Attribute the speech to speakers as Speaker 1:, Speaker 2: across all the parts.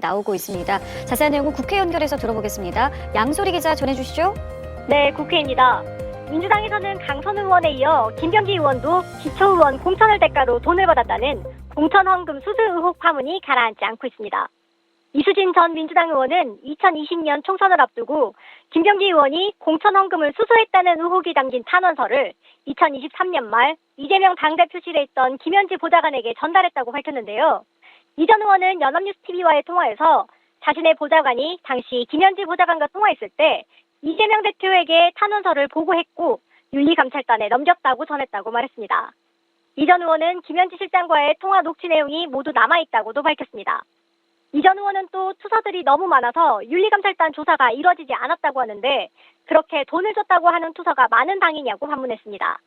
Speaker 1: 나오고 있습니다. 자세한 내용은 국회 연결해서 들어보겠습니다. 양소리 기자 전해주시죠.
Speaker 2: 네, 국회입니다. 민주당에서는 강선 의원에 이어 김병기 의원도 기초의원 공천을 대가로 돈을 받았다는 공천헌금 수수 의혹 파문이 가라앉지 않고 있습니다. 이수진 전 민주당 의원은 2020년 총선을 앞두고 김병기 의원이 공천헌금을 수수했다는 의혹이 담긴 탄원서를 2023년 말 이재명 당대표실에 있던 김현지 보좌관에게 전달했다고 밝혔는데요. 이 전 의원은 연합뉴스TV와의 통화에서 자신의 보좌관이 당시 김현지 보좌관과 통화했을 때 이재명 대표에게 탄원서를 보고했고 윤리감찰단에 넘겼다고 전했다고 말했습니다. 이 전 의원은 김현지 실장과의 통화 녹취 내용이 모두 남아있다고도 밝혔습니다. 이 전 의원은 또 투서들이 너무 많아서 윤리감찰단 조사가 이뤄지지 않았다고 하는데 그렇게 돈을 줬다고 하는 투서가 많은 당이냐고 반문했습니다.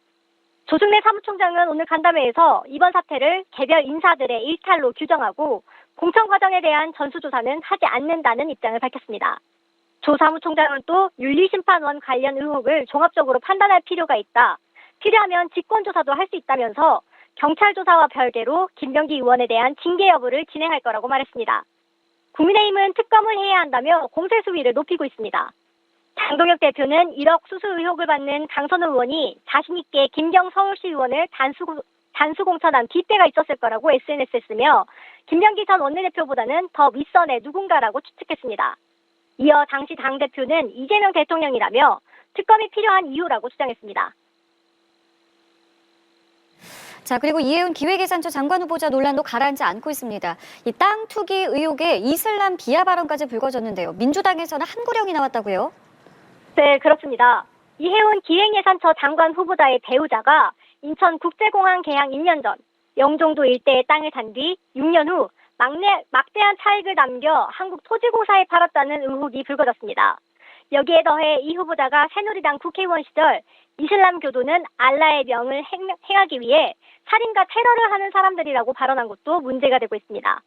Speaker 2: 조승래 사무총장은 오늘 간담회에서 이번 사태를 개별 인사들의 일탈로 규정하고 공천 과정에 대한 전수조사는 하지 않는다는 입장을 밝혔습니다. 조 사무총장은 또 윤리심판원 관련 의혹을 종합적으로 판단할 필요가 있다. 필요하면 직권조사도 할 수 있다면서 경찰 조사와 별개로 김병기 의원에 대한 징계 여부를 진행할 거라고 말했습니다. 국민의힘은 특검을 해야 한다며 공세 수위를 높이고 있습니다. 장동혁 대표는 1억 수수 의혹을 받는 강선우 의원이 자신 있게 김경 서울시 의원을 단수 공천한 뒷배가 있었을 거라고 SNS에 쓰며 김병기 전 원내대표보다는 더 윗선의 누군가라고 추측했습니다. 이어 당시 당대표는 이재명 대통령이라며 특검이 필요한 이유라고 주장했습니다.
Speaker 1: 자, 그리고 이혜훈 기획예산처 장관 후보자 논란도 가라앉지 않고 있습니다. 이 땅 투기 의혹에 이슬람 비하 발언까지 불거졌는데요. 민주당에서는 한구령이 나왔다고요?
Speaker 2: 네, 그렇습니다. 이혜훈 기획예산처 장관 후보자의 배우자가 인천국제공항 개항 1년 전 영종도 일대의 땅을 산 뒤 6년 후 막대한 차익을 남겨 한국토지공사에 팔았다는 의혹이 불거졌습니다. 여기에 더해 이 후보자가 새누리당 국회의원 시절 이슬람 교도는 알라의 명을 행하기 위해 살인과 테러를 하는 사람들이라고 발언한 것도 문제가 되고 있습니다.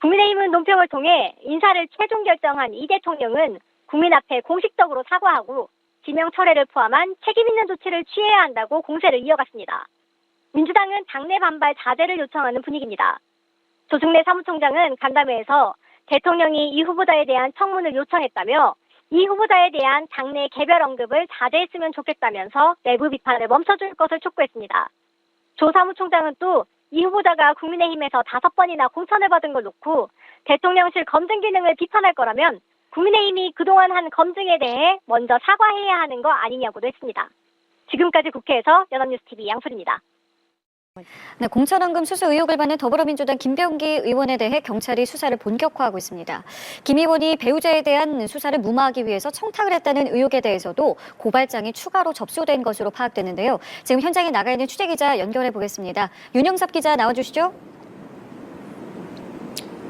Speaker 2: 국민의힘은 논평을 통해 인사를 최종 결정한 이 대통령은 국민 앞에 공식적으로 사과하고 지명 철회를 포함한 책임 있는 조치를 취해야 한다고 공세를 이어갔습니다. 민주당은 당내 반발 자제를 요청하는 분위기입니다. 조승래 사무총장은 간담회에서 대통령이 이 후보자에 대한 청문을 요청했다며 이 후보자에 대한 당내 개별 언급을 자제했으면 좋겠다면서 내부 비판을 멈춰줄 것을 촉구했습니다. 조 사무총장은 또 이 후보자가 국민의힘에서 5번이나 공천을 받은 걸 놓고 대통령실 검증 기능을 비판할 거라면 국민의힘이 그동안 한 검증에 대해 먼저 사과해야 하는 거 아니냐고도 했습니다. 지금까지 국회에서 연합뉴스TV 양소리입니다.
Speaker 1: 네, 공천헌금 수수 의혹을 받는 더불어민주당 김병기 의원에 대해 경찰이 수사를 본격화하고 있습니다. 김 의원이 배우자에 대한 수사를 무마하기 위해서 청탁을 했다는 의혹에 대해서도 고발장이 추가로 접수된 것으로 파악되는데요. 지금 현장에 나가 있는 취재기자 연결해 보겠습니다. 윤영섭 기자 나와주시죠.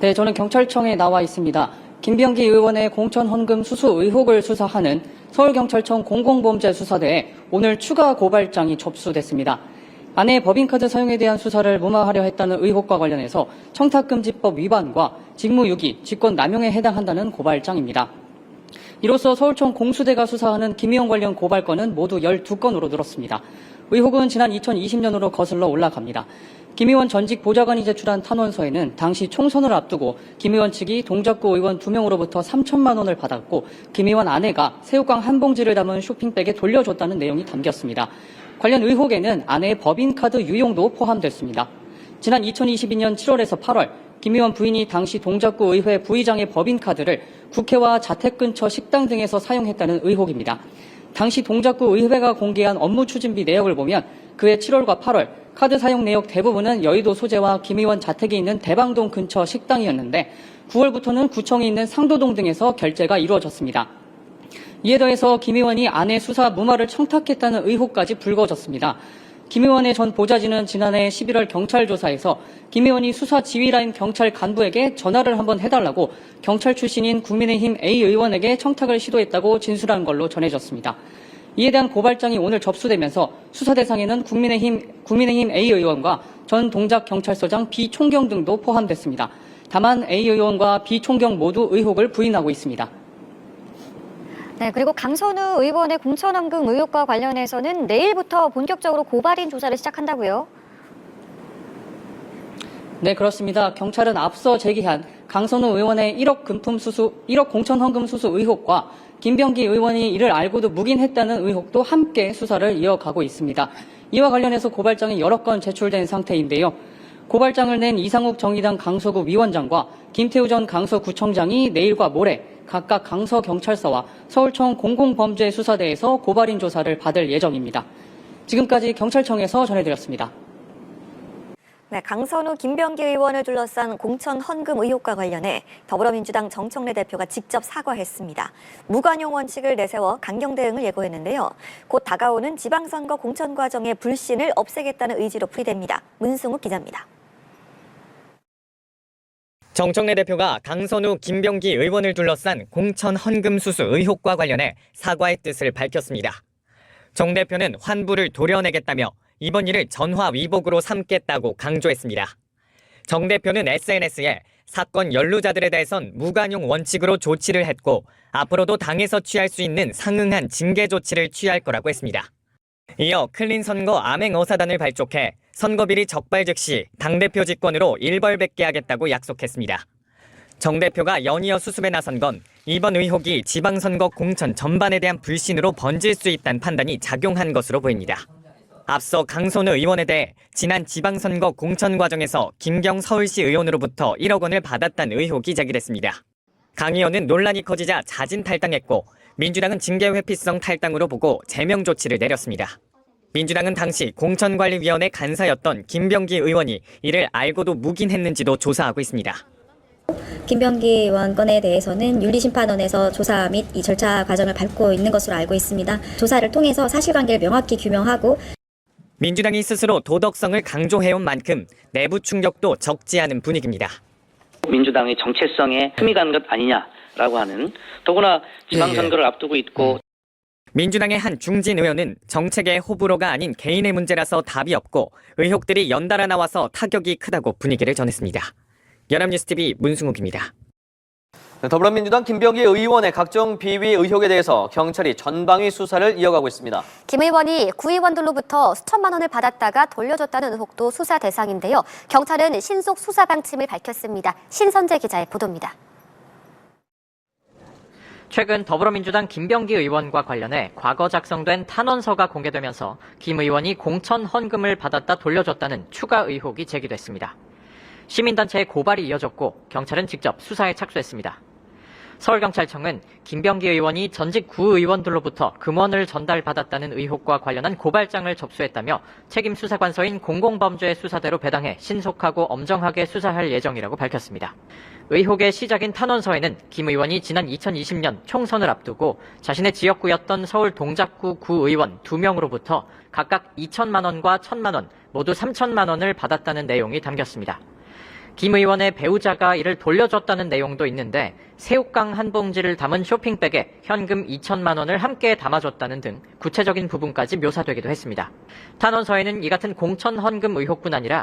Speaker 3: 네, 저는 경찰청에 나와 있습니다. 김병기 의원의 공천헌금 수수 의혹을 수사하는 서울경찰청 공공범죄수사대에 오늘 추가 고발장이 접수됐습니다. 아내의 법인카드 사용에 대한 수사를 무마하려 했다는 의혹과 관련해서 청탁금지법 위반과 직무유기, 직권남용에 해당한다는 고발장입니다. 이로써 서울청 공수대가 수사하는 김 의원 관련 고발건은 모두 12건으로 늘었습니다. 의혹은 지난 2020년으로 거슬러 올라갑니다. 김 의원 전직 보좌관이 제출한 탄원서에는 당시 총선을 앞두고 김 의원 측이 동작구 의원 2명으로부터 3천만 원을 받았고 김 의원 아내가 새우깡 한 봉지를 담은 쇼핑백에 돌려줬다는 내용이 담겼습니다. 관련 의혹에는 아내의 법인카드 유용도 포함됐습니다. 지난 2022년 7월에서 8월 김 의원 부인이 당시 동작구 의회 부의장의 법인카드를 국회와 자택 근처 식당 등에서 사용했다는 의혹입니다. 당시 동작구 의회가 공개한 업무 추진비 내역을 보면 그해 7월과 8월 카드 사용 내역 대부분은 여의도 소재와 김 의원 자택이 있는 대방동 근처 식당이었는데 9월부터는 구청이 있는 상도동 등에서 결제가 이루어졌습니다. 이에 더해서 김 의원이 아내 수사 무마를 청탁했다는 의혹까지 불거졌습니다. 김 의원의 전 보좌진은 지난해 11월 경찰 조사에서 김 의원이 수사 지휘라인 경찰 간부에게 전화를 한번 해달라고 경찰 출신인 국민의힘 A 의원에게 청탁을 시도했다고 진술한 걸로 전해졌습니다. 이에 대한 고발장이 오늘 접수되면서 수사 대상에는 국민의힘 A 의원과 전 동작경찰서장 B 총경 등도 포함됐습니다. 다만 A 의원과 B 총경 모두 의혹을 부인하고 있습니다.
Speaker 1: 네, 그리고 강선우 의원의 공천헌금 의혹과 관련해서는 내일부터 본격적으로 고발인 조사를 시작한다고요?
Speaker 3: 네, 그렇습니다. 경찰은 앞서 제기한 강선우 의원의 1억 공천 헌금 수수 의혹과 김병기 의원이 이를 알고도 묵인했다는 의혹도 함께 수사를 이어가고 있습니다. 이와 관련해서 고발장이 여러 건 제출된 상태인데요. 고발장을 낸 이상욱 정의당 강서구 위원장과 김태우 전 강서구청장이 내일과 모레 각각 강서경찰서와 서울청 공공범죄수사대에서 고발인 조사를 받을 예정입니다. 지금까지 경찰청에서 전해드렸습니다.
Speaker 1: 네, 강선우, 김병기 의원을 둘러싼 공천 헌금 의혹과 관련해 더불어민주당 정청래 대표가 직접 사과했습니다. 무관용 원칙을 내세워 강경 대응을 예고했는데요. 곧 다가오는 지방선거 공천 과정의 불신을 없애겠다는 의지로 풀이됩니다. 문승욱 기자입니다.
Speaker 4: 정청래 대표가 강선우, 김병기 의원을 둘러싼 공천 헌금 수수 의혹과 관련해 사과의 뜻을 밝혔습니다. 정 대표는 환부를 도려내겠다며 이번 일을 전화위복으로 삼겠다고 강조했습니다. 정 대표는 SNS에 사건 연루자들에 대해선 무관용 원칙으로 조치를 했고 앞으로도 당에서 취할 수 있는 상응한 징계 조치를 취할 거라고 했습니다. 이어 클린 선거 암행 어사단을 발족해 선거비리 적발 즉시 당대표 직권으로 일벌백계하겠다고 약속했습니다. 정 대표가 연이어 수습에 나선 건 이번 의혹이 지방선거 공천 전반에 대한 불신으로 번질 수 있다는 판단이 작용한 것으로 보입니다. 앞서 강선우 의원에 대해 지난 지방선거 공천 과정에서 김경 서울시 의원으로부터 1억 원을 받았다는 의혹이 제기됐습니다. 강 의원은 논란이 커지자 자진 탈당했고 민주당은 징계 회피성 탈당으로 보고 제명 조치를 내렸습니다. 민주당은 당시 공천관리위원회 간사였던 김병기 의원이 이를 알고도 묵인했는지도 조사하고 있습니다.
Speaker 5: 김병기 의원 건에 대해서는 윤리심판원에서 조사 및 이 절차 과정을 밟고 있는 것으로 알고 있습니다. 조사를 통해서 사실관계를 명확히 규명하고
Speaker 4: 민주당이 스스로 도덕성을 강조해온 만큼 내부 충격도 적지 않은 분위기입니다.
Speaker 6: 민주당의 정체성에 흠이 가는 것 아니냐라고 하는, 더구나 지방선거를 앞두고 있고
Speaker 4: 민주당의 한 중진 의원은 정책의 호불호가 아닌 개인의 문제라서 답이 없고 의혹들이 연달아 나와서 타격이 크다고 분위기를 전했습니다. 연합뉴스TV 문승욱입니다.
Speaker 7: 더불어민주당 김병기 의원의 각종 비위 의혹에 대해서 경찰이 전방위 수사를 이어가고 있습니다.
Speaker 8: 김 의원이 구의원들로부터 수천만 원을 받았다가 돌려줬다는 의혹도 수사 대상인데요. 경찰은 신속 수사 방침을 밝혔습니다. 신선재 기자의 보도입니다.
Speaker 9: 최근 더불어민주당 김병기 의원과 관련해 과거 작성된 탄원서가 공개되면서 김 의원이 공천 헌금을 받았다 돌려줬다는 추가 의혹이 제기됐습니다. 시민단체의 고발이 이어졌고 경찰은 직접 수사에 착수했습니다. 서울경찰청은 김병기 의원이 전직 구의원들로부터 금원을 전달받았다는 의혹과 관련한 고발장을 접수했다며 책임 수사관서인 공공범죄수사대로 배당해 신속하고 엄정하게 수사할 예정이라고 밝혔습니다. 의혹의 시작인 탄원서에는 김 의원이 지난 2020년 총선을 앞두고 자신의 지역구였던 서울 동작구 구의원 2명으로부터 각각 2천만 원과 1천만 원, 모두 3천만 원을 받았다는 내용이 담겼습니다. 김 의원의 배우자가 이를 돌려줬다는 내용도 있는데 새우깡 한 봉지를 담은 쇼핑백에 현금 2천만 원을 함께 담아줬다는 등 구체적인 부분까지 묘사되기도 했습니다. 탄원서에는 이 같은 공천 헌금 의혹뿐 아니라